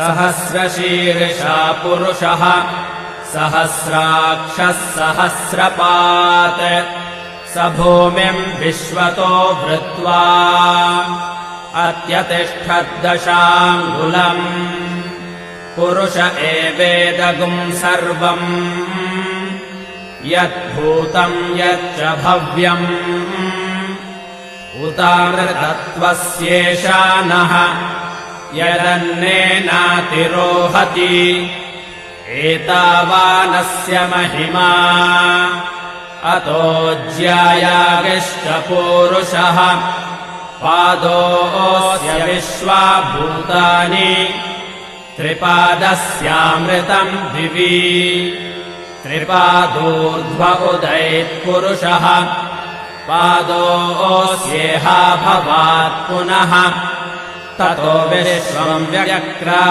सहस्रशीर्षा पुरुषः सहस्राक्षः सहस्रपात् स भूमिम् विश्वतो वृत्वा अत्यतिष्ठद्दशाङ्गुलम् पुरुष एवेदगुम् सर्वम् यद्भूतम् यच्च भव्यम् उतामृतत्वस्येषा नः यदन्नेनातिरोहति एतावानस्य महिमा अतो ज्यायागिश्च पूरुषः पादोऽस्य विश्वा भूतानि त्रिपादस्यामृतम् दिवि त्रिपादोर्ध्व उदैत्पुरुषः पादोऽस्येहा भवात् पुनः ततो विश्वम् व्यक्रा